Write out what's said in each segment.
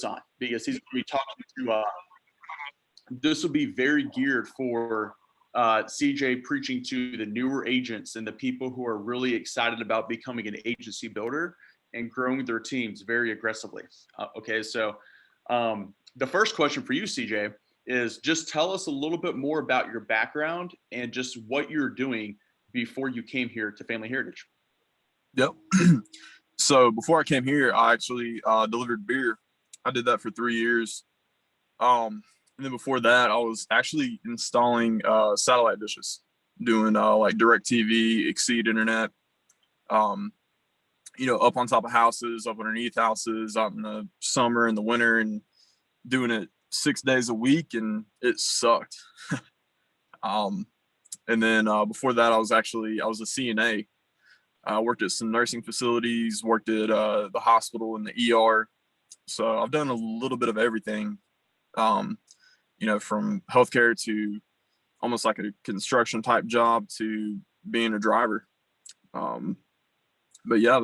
on because he's going to be talking to. This will be very geared for CJ preaching to the newer agents and the people who are really excited about becoming an agency builder and growing their teams very aggressively. Okay, so the first question for you, CJ, is just tell us a little bit more about your background and just what you're doing before you came here to Family Heritage. Yep. So before I came here, I actually delivered beer. I did that for 3 years. And then before that, I was actually installing satellite dishes, doing like DirecTV, Exceed Internet, up on top of houses, up underneath houses, out in the summer and the winter, and doing it 6 days a week, and it sucked. And then before that, I was a CNA. I worked at some nursing facilities, worked at the hospital and the ER. So I've done a little bit of everything, from healthcare to almost like a construction type job to being a driver. But yeah,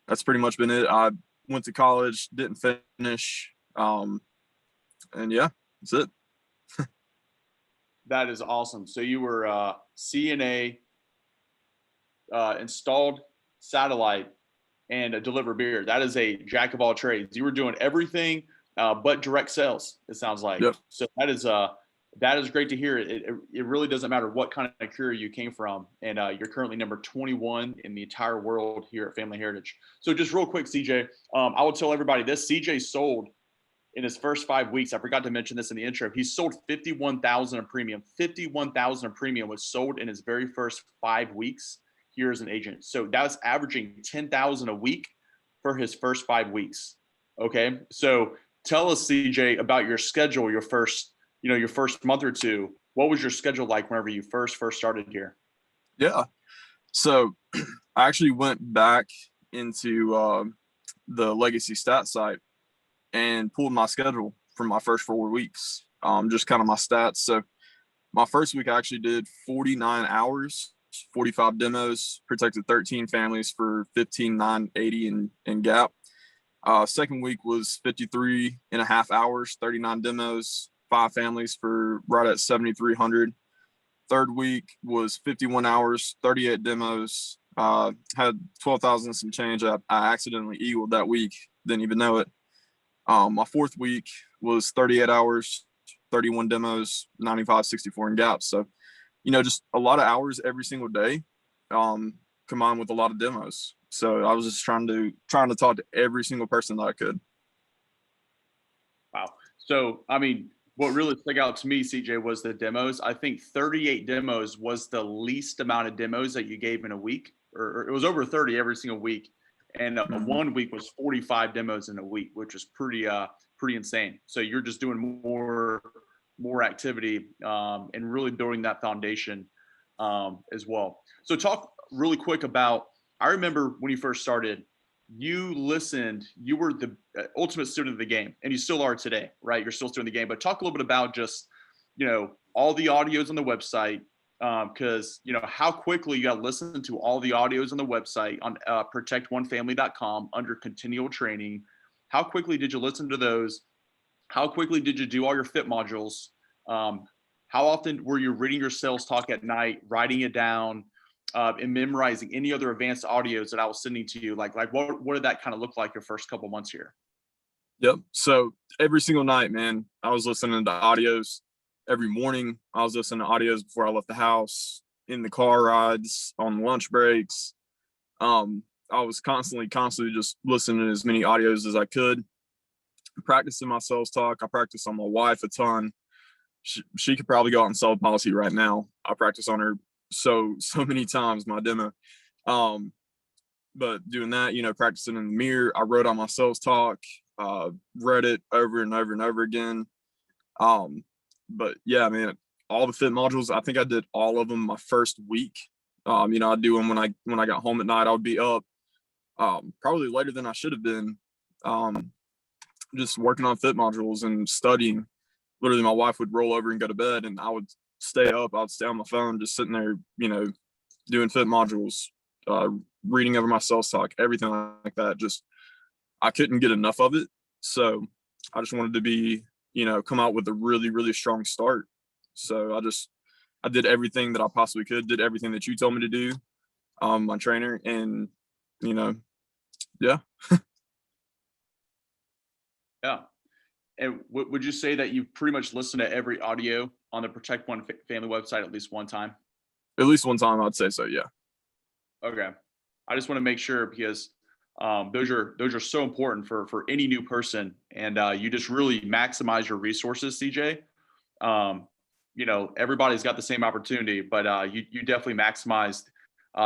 that's pretty much been it. I went to college, didn't finish. And yeah, that's it. That is awesome. So you were CNA, installed satellite, and a deliver beer. That is a jack of all trades. You were doing everything but direct sales, it sounds like. Yep. So that is great to hear. It really doesn't matter what kind of career you came from, and you're currently number 21 in the entire world here at Family Heritage. So just real quick, CJ, I will tell everybody this: CJ sold in his first 5 weeks. I forgot to mention this in the intro. He sold 51,000 of premium. 51,000 of premium was sold in his very first 5 weeks here as an agent. So that's averaging 10,000 a week for his first 5 weeks. Okay. So tell us, CJ, about your schedule, your first month or two. What was your schedule like whenever you first started here? Yeah. So I actually went back into the Legacy Stat site and pulled my schedule from my first 4 weeks, just kind of my stats. So my first week I actually did 49 hours, 45 demos, protected 13 families for 15,980 in gap. Second week was 53 and a half hours, 39 demos, 5 families for right at 7,300. Third week was 51 hours, 38 demos, had 12,000 some change. I accidentally eagled that week, didn't even know it. My fourth week was 38 hours, 31 demos, 95.64 in gaps. So, just a lot of hours every single day, combined with a lot of demos. So I was just trying to talk to every single person that I could. Wow. So, I mean, what really stuck out to me, CJ, was the demos. I think 38 demos was the least amount of demos that you gave in a week, or it was over 30 every single week. And 1 week was 45 demos in a week, which is pretty insane. So you're just doing more activity and really building that foundation as well. So talk really quick about, I remember when you first started, you listened, you were the ultimate student of the game, and you still are today, right? You're still student of the game, but talk a little bit about just, all the audios on the website, because how quickly you got to listen to all the audios on the website on protectonefamily.com under continual training. How quickly did you listen to those? How quickly did you do all your fit modules? How often were you reading your sales talk at night, writing it down, and memorizing any other advanced audios that I was sending to you? Like what did that kind of look like your first couple months here? Yep. So every single night, man, I was listening to audios. Every morning, I was listening to audios before I left the house, in the car rides, on lunch breaks. I was constantly just listening to as many audios as I could. Practicing my sales talk. I practice on my wife a ton. She could probably go out and sell a policy right now. I practice on her so many times, my demo. But doing that, practicing in the mirror, I wrote on my sales talk, read it over and over and over again. But yeah, man, all the fit modules, I think I did all of them my first week. I'd do them when I got home at night. I would be up probably later than I should have been, just working on fit modules and studying. Literally, my wife would roll over and go to bed, and I would stay up. I'd stay on my phone, just sitting there, doing fit modules, reading over my sales talk, everything like that. Just, I couldn't get enough of it. So I just wanted to be, come out with a really, really strong start. So I did everything that I possibly could, did everything that you told me to do, my trainer, and, yeah. Yeah. And would you say that you pretty much listened to every audio on the Protect One Family website at least one time? At least one time, I'd say so, yeah. Okay. I just want to make sure because those are so important for any new person, and you just really maximize your resources, CJ. Everybody's got the same opportunity, but you definitely maximized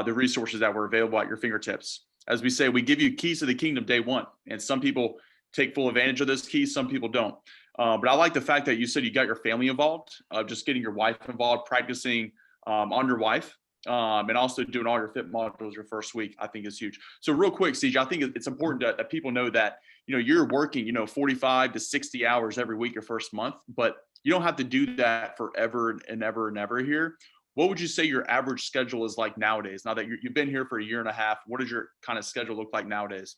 the resources that were available at your fingertips. As we say, we give you keys to the kingdom day one, and some people take full advantage of those keys, some people don't. But I like the fact that you said you got your family involved, just getting your wife involved, practicing on your wife, and also doing all your fit modules your first week, I think is huge. So real quick, CJ, I think it's important that people know that, you're working, 45 to 60 hours every week your first month, but you don't have to do that forever and ever and ever here. What would you say your average schedule is like nowadays? Now that you've been here for a year and a half, what does your kind of schedule look like nowadays?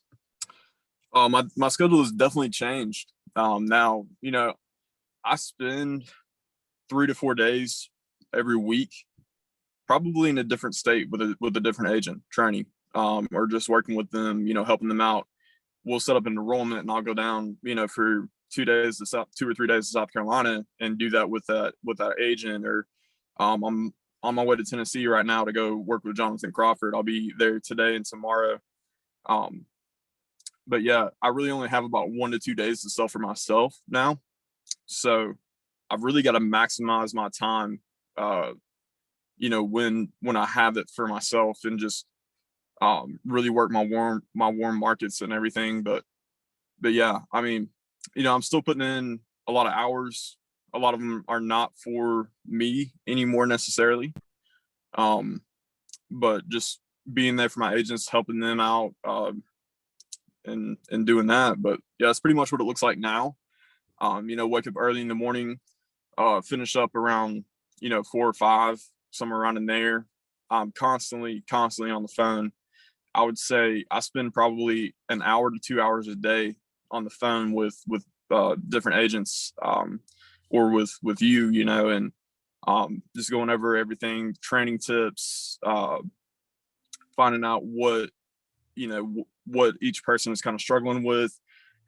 My schedule has definitely changed. Now, I spend 3 to 4 days every week, probably in a different state with a different agent training, or just working with them, helping them out. We'll set up an enrollment, and I'll go down, for 2 or 3 days to South Carolina and do that with that agent. Or I'm on my way to Tennessee right now to go work with Jonathan Crawford. I'll be there today and tomorrow. But yeah, I really only have about 1 to 2 days to sell for myself now. So I've really got to maximize my time, when I have it for myself, and just really work my warm markets and everything. But yeah, I mean, I'm still putting in a lot of hours. A lot of them are not for me anymore necessarily. But just being there for my agents, helping them out, and doing that. But yeah, that's pretty much what it looks like now. Wake up early in the morning, finish up around 4 or 5, somewhere around in there. I'm constantly on the phone. I would say I spend probably an hour to 2 hours a day on the phone with different agents, or with you, and just going over everything, training tips, finding out what each person is kind of struggling with,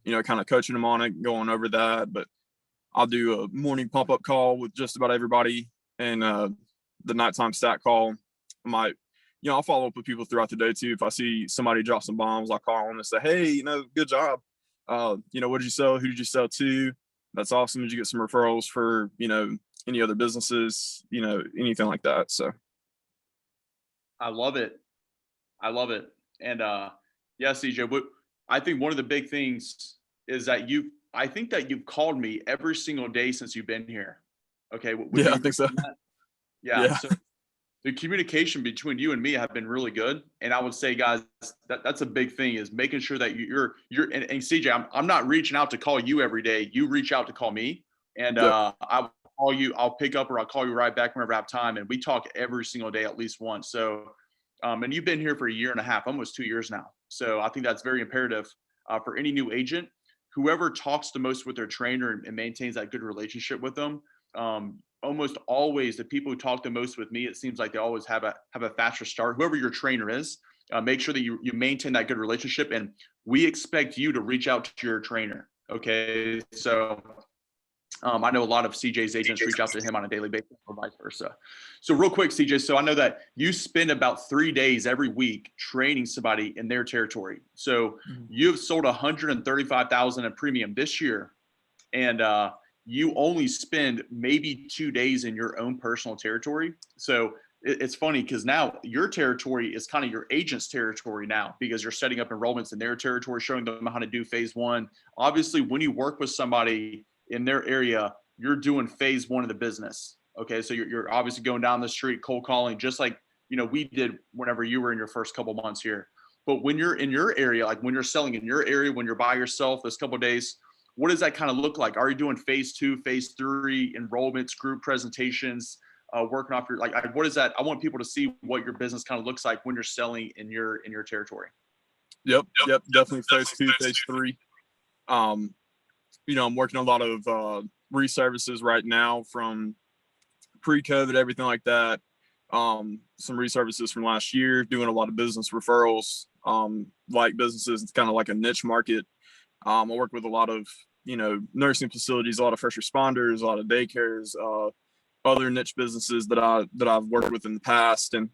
kind of coaching them on it, going over that. But I'll do a morning pump up call with just about everybody, and the nighttime stat call. I might, I'll follow up with people throughout the day too. If I see somebody drop some bombs, I'll call them and say, hey, good job. What did you sell? Who did you sell to? That's awesome. Did you get some referrals for, any other businesses, anything like that? So. I love it. And yeah, CJ, I think one of the big things is that I think that you've called me every single day since you've been here. Okay. Would Yeah, you I think so. Yeah. Yeah. So the communication between you and me have been really good. And I would say, guys, that's a big thing, is making sure that you're and CJ, I'm not reaching out to call you every day. You reach out to call me, and Yep. I'll call you, I'll pick up, or I'll call you right back whenever I have time. And we talk every single day, at least once. So, and you've been here for a year and a half, almost 2 years now. So I think that's very imperative for any new agent. Whoever talks the most with their trainer and maintains that good relationship with them, almost always the people who talk the most with me, it seems like they always have a faster start. Whoever your trainer is, make sure that you maintain that good relationship, and we expect you to reach out to your trainer. Okay, so I know a lot of CJ's agents reach out to him on a daily basis, or vice versa. So real quick, CJ, so I know that you spend about 3 days every week training somebody in their territory. So you've sold 135,000 in premium this year, and you only spend maybe 2 days in your own personal territory. So it's funny because now your territory is kind of your agent's territory now, because you're setting up enrollments in their territory, showing them how to do phase one. Obviously, when you work with somebody in their area, you're doing phase one of the business. Okay, so you're obviously going down the street, cold calling, just like we did whenever you were in your first couple months here. But when you're in your area, like when you're selling in your area, when you're by yourself, this couple of days, what does that kind of look like? Are you doing phase 2, phase 3 enrollments, group presentations, working off your, like, what is that? I want people to see what your business kind of looks like when you're selling in your territory. Yep. Definitely phase 2, phase 3. I'm working a lot of reservices right now from pre-COVID, everything like that. Some reservices from last year, doing a lot of business referrals, like businesses. It's kind of like a niche market. I work with a lot of, nursing facilities, a lot of first responders, a lot of daycares, other niche businesses that I've worked with in the past, and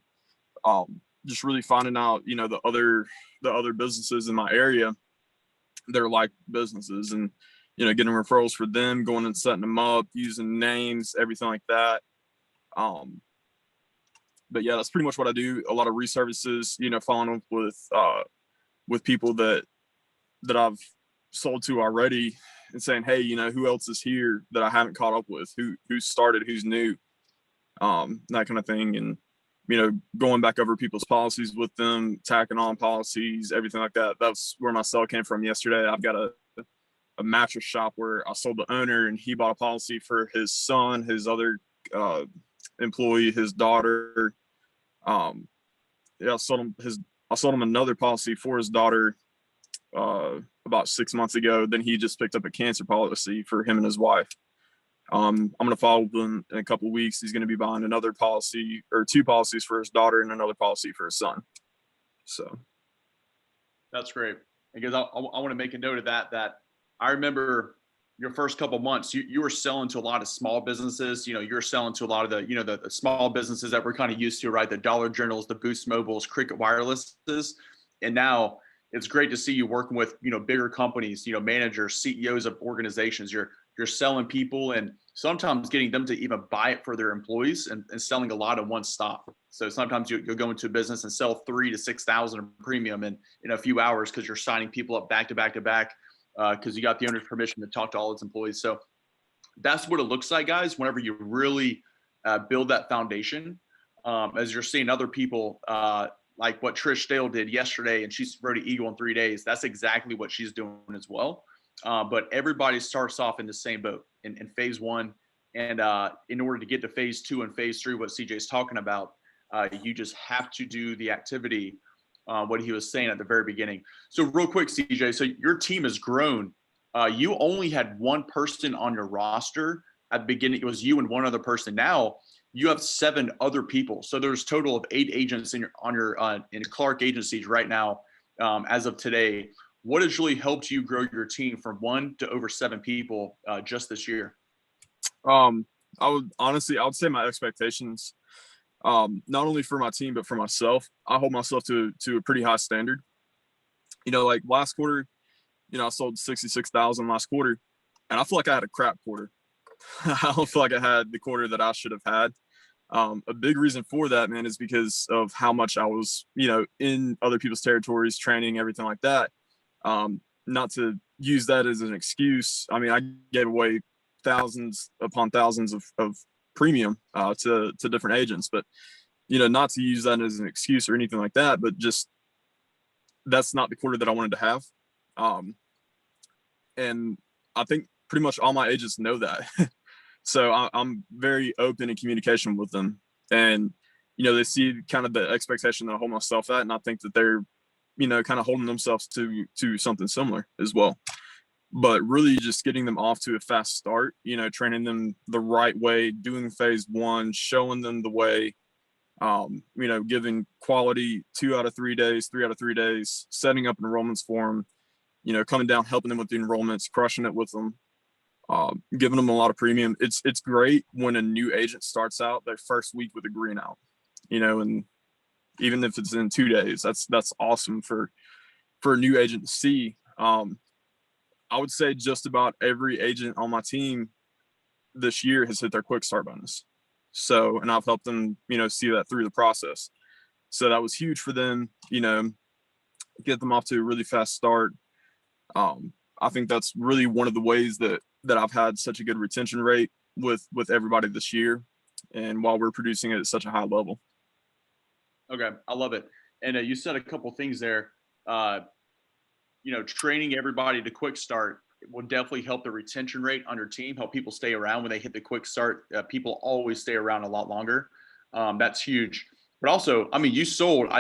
just really finding out, the other businesses in my area that are like businesses, and getting referrals for them, going and setting them up, using names, everything like that. But yeah, that's pretty much what I do. A lot of reservices, following up with people that I've sold to already, and saying, hey, who else is here that I haven't caught up with? Who started? Who's new? That kind of thing, and going back over people's policies with them, tacking on policies, everything like that. That's where my sell came from yesterday. I've got a mattress shop where I sold the owner, and he bought a policy for his son, his other employee, his daughter. I sold him another policy for his daughter about 6 months ago. Then he just picked up a cancer policy for him and his wife. I'm going to follow him in a couple of weeks. He's going to be buying another policy, or 2 policies for his daughter and another policy for his son. So that's great, because I want to make a note of that I remember your first couple months, you were selling to a lot of small businesses. You're selling to a lot of the small businesses that we're kind of used to, right? The Dollar Generals, the Boost Mobiles, Cricket Wirelesses. And now it's great to see you working with, bigger companies, managers, CEOs of organizations. You're selling people, and sometimes getting them to even buy it for their employees, and selling a lot in one stop. So sometimes you'll go into a business and sell 3,000 to 6,000 premium in a few hours, because you're signing people up back to back to back, because you got the owner's permission to talk to all its employees. So that's what it looks like, guys, whenever you really build that foundation. As you're seeing other people, like what Trish Dale did yesterday, and she's rode an Eagle in 3 days. That's exactly what she's doing as well. But everybody starts off in the same boat in phase 1. And in order to get to phase 2 and phase 3, what CJ's talking about, you just have to do the activity, what he was saying at the very beginning. So real quick, CJ, so your team has grown. You only had one person on your roster at the beginning. It was you and one other person. Now you have 7 other people. So there's a total of 8 agents in Clark Agencies right now, as of today. What has really helped you grow your team from 1 to over 7 people just this year? I would say my expectations, not only for my team, but for myself. I hold myself to a pretty high standard. Like last quarter, I sold 66,000 last quarter, and I feel like I had a crap quarter. I don't feel like I had the quarter that I should have had. A big reason for that, man, is because of how much I was, in other people's territories, training, everything like that. Not to use that as an excuse. I mean, I gave away thousands upon thousands of premium to different agents, but not to use that as an excuse or anything like that, but just that's not the quarter that I wanted to have. And I think pretty much all my agents know that. So I'm very open in communication with them, and they see kind of the expectation that I hold myself at, and I think that they're kind of holding themselves to something similar as well. But really just getting them off to a fast start, training them the right way, doing phase 1, showing them the way, giving quality 2 out of 3 days, 3 out of 3 days, setting up enrollments for them, coming down, helping them with the enrollments, crushing it with them, giving them a lot of premium. It's great when a new agent starts out their first week with a green out, and even if it's in 2 days, that's awesome for a new agent to see. I would say just about every agent on my team this year has hit their quick start bonus. So, and I've helped them, see that through the process. So that was huge for them, get them off to a really fast start. I think that's really one of the ways that I've had such a good retention rate with everybody this year, and while we're producing it at such a high level. Okay, I love it. And you said a couple things there. Training everybody to quick start will definitely help the retention rate on your team, help people stay around when they hit the quick start. People always stay around a lot longer. That's huge. But also, I mean, you sold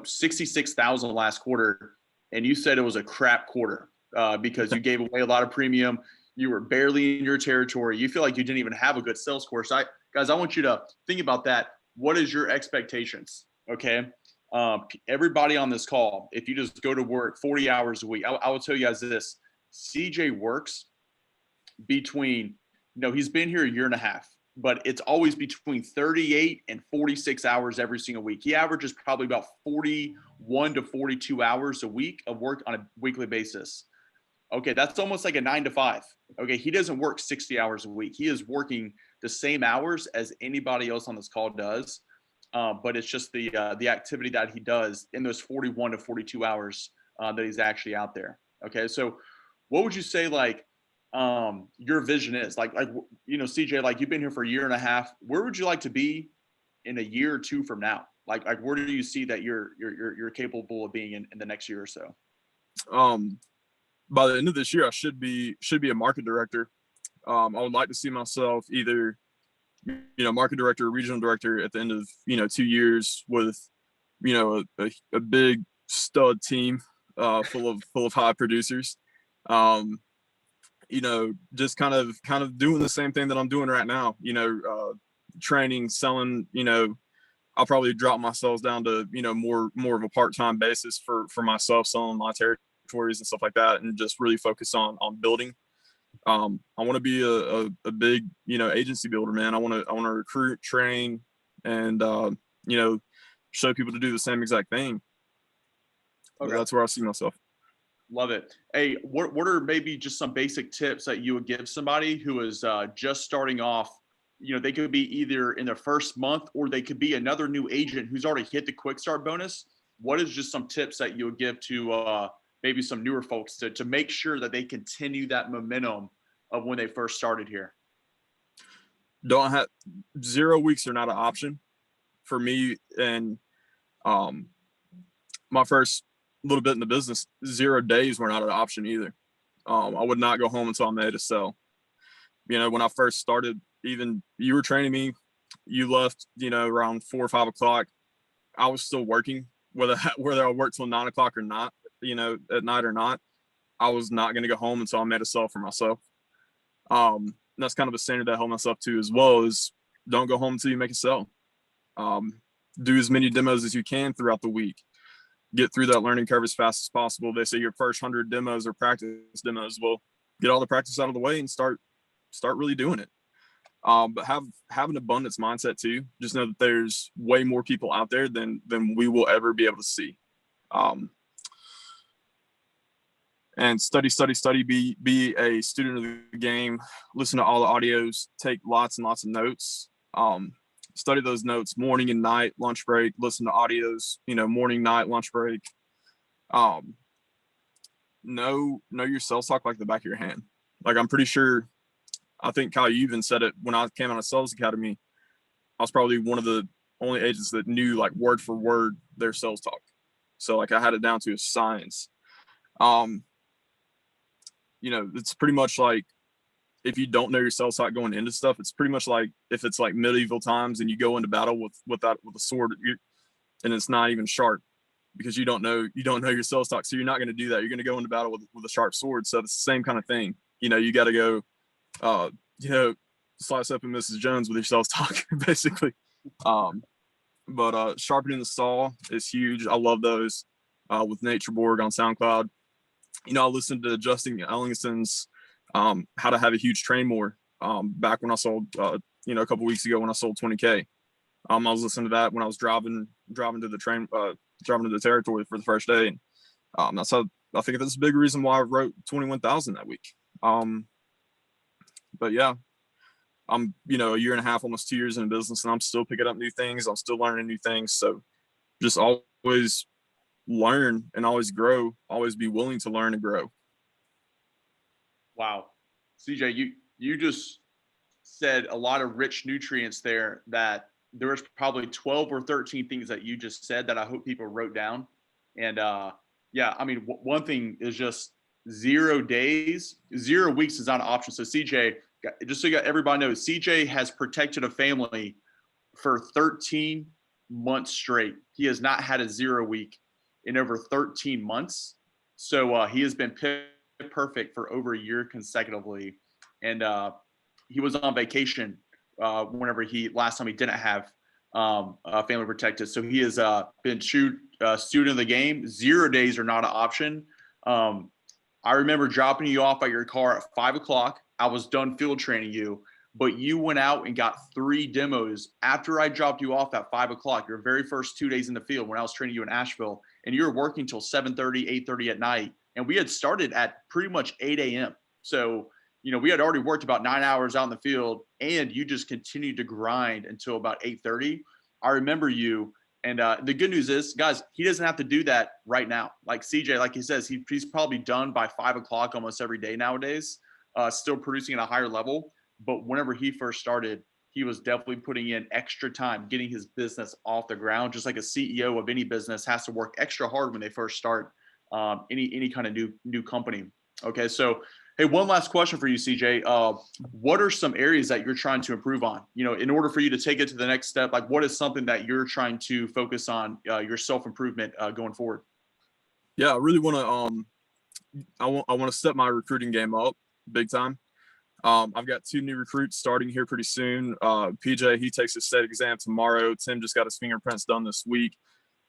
66,000 last quarter, and you said it was a crap quarter. because you gave away a lot of premium. You were barely in your territory. You feel like you didn't even have a good sales course. Guys, I want you to think about that. What is your expectations? Okay. Everybody on this call, if you just go to work 40 hours a week, I will tell you guys this. CJ works between, he's been here a year and a half, but it's always between 38 and 46 hours every single week. He averages probably about 41 to 42 hours a week of work on a weekly basis. Okay, that's almost like a 9 to 5. Okay, he doesn't work 60 hours a week. He is working the same hours as anybody else on this call does, but it's just the activity that he does in those 41 to 42 hours that he's actually out there. Okay, so what would you say your vision is? CJ, like you've been here for a year and a half. Where would you like to be in a year or two from now? Like where do you see that you're capable of being in the next year or so? By the end of this year, I should be a market director. I would like to see myself either, market director or regional director at the end of, 2 years with, a big stud team full of high producers. Just kind of doing the same thing that I'm doing right now, training, selling, I'll probably drop my sales down to, more of a part-time basis for myself, selling my territories and stuff like that, and just really focus on building. I want to be a big, agency builder, man. I want to recruit, train, and, show people to do the same exact thing. Okay. That's where I see myself. Love it. Hey, what are maybe just some basic tips that you would give somebody who is just starting off? They could be either in their first month, or they could be another new agent who's already hit the quick start bonus. What is just some tips that you would give to maybe some newer folks to make sure that they continue that momentum of when they first started here? Don't have 0 weeks are not an option for me. And my first little bit in the business, 0 days were not an option either. I would not go home until I made a sale. When I first started, even you were training me, you left, around 4 or 5 o'clock. I was still working, whether I worked till 9 o'clock or not, at night or not. I was not going to go home until I made a sale for myself. That's kind of a standard that I hold myself to as well, is don't go home until you make a sale. Do as many demos as you can throughout the week. Get through that learning curve as fast as possible. They say your first 100 demos or practice demos. Well, get all the practice out of the way and start really doing it. But have an abundance mindset too. Just know that there's way more people out there than we will ever be able to see. And study, be a student of the game, listen to all the audios, take lots and lots of notes, study those notes morning and night, lunch break, listen to audios, morning, night, lunch break. Know your sales talk like the back of your hand. Like, I'm pretty sure, I think Kyle, you even said it when I came out of Sales Academy, I was probably one of the only agents that knew like word for word their sales talk. So like I had it down to a science. It's pretty much like, if you don't know your sales talk going into stuff, it's pretty much like if it's like medieval times and you go into battle with a sword, and it's not even sharp because you don't know your sales talk. So you're not going to do that. You're going to go into battle with a sharp sword. So it's the same kind of thing. You got to go, slice up and Mrs. Jones with your sales talk, basically. But sharpening the saw is huge. I love those with Nature Borg on SoundCloud. I listened to Justin Ellingson's How to Have a Huge Train More back when I sold, a couple weeks ago when I sold 20K. I was listening to that when I was driving to the territory for the first day. And that's how I think that's a big reason why I wrote 21,000 that week. But yeah, I'm, a year and a half, almost 2 years in business, and I'm still picking up new things. I'm still learning new things. So just always learn and always grow, always be willing to learn and grow. Wow. CJ, you just said a lot of rich nutrients there, that there was probably 12 or 13 things that you just said that I hope people wrote down. And one thing is just 0 days, 0 weeks is not an option. So CJ, just so everybody knows, CJ has protected a family for 13 months straight. He has not had a 0 week in over 13 months. So he has been perfect for over a year consecutively. And he was on vacation whenever last time he didn't have family protected. So he has been student of the game. 0 days are not an option. I remember dropping you off at your car at 5 o'clock. I was done field training you, but you went out and got 3 demos after I dropped you off at 5 o'clock, your very first 2 days in the field when I was training you in Asheville, and you were working till 7:30, 8:30 at night. And we had started at pretty much 8 a.m. So, we had already worked about 9 hours out in the field, and you just continued to grind until about 8:30. I remember you. And the good news is, guys, he doesn't have to do that right now. Like CJ, like he says, he's probably done by 5 o'clock almost every day nowadays, still producing at a higher level. But whenever he first started, he was definitely putting in extra time, getting his business off the ground, just like a CEO of any business has to work extra hard when they first start any kind of new company. Okay, so hey, one last question for you, CJ. What are some areas that you're trying to improve on? In order for you to take it to the next step, like what is something that you're trying to focus on your self-improvement going forward? Yeah, I really want to I want to step my recruiting game up big time. I've got 2 new recruits starting here pretty soon. PJ, he takes his state exam tomorrow. Tim just got his fingerprints done this week.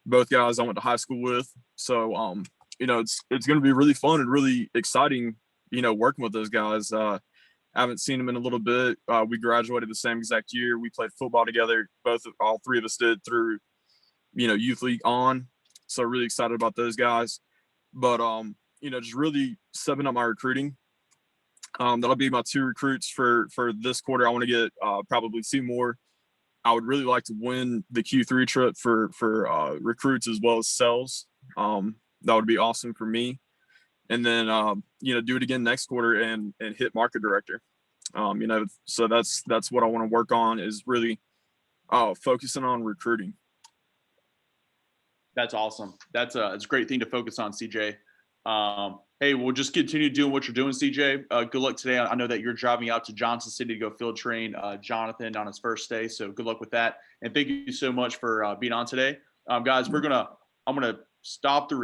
Both guys I went to high school with. So, it's going to be really fun and really exciting, working with those guys. I haven't seen them in a little bit. We graduated the same exact year. We played football together. All 3 of us did through, youth league on. So really excited about those guys. But, just really stepping up my recruiting. That'll be my 2 recruits for this quarter. I want to get probably 2 more. I would really like to win the Q3 trip for recruits as well as sales. That would be awesome for me. And then do it again next quarter and hit market director. So that's what I want to work on, is really focusing on recruiting. That's awesome. It's a great thing to focus on, CJ. Hey, we'll just continue doing what you're doing, CJ. Good luck today. I know that you're driving out to Johnson City to go field train Jonathan on his first day. So good luck with that. And thank you so much for being on today. Guys, I'm going to stop the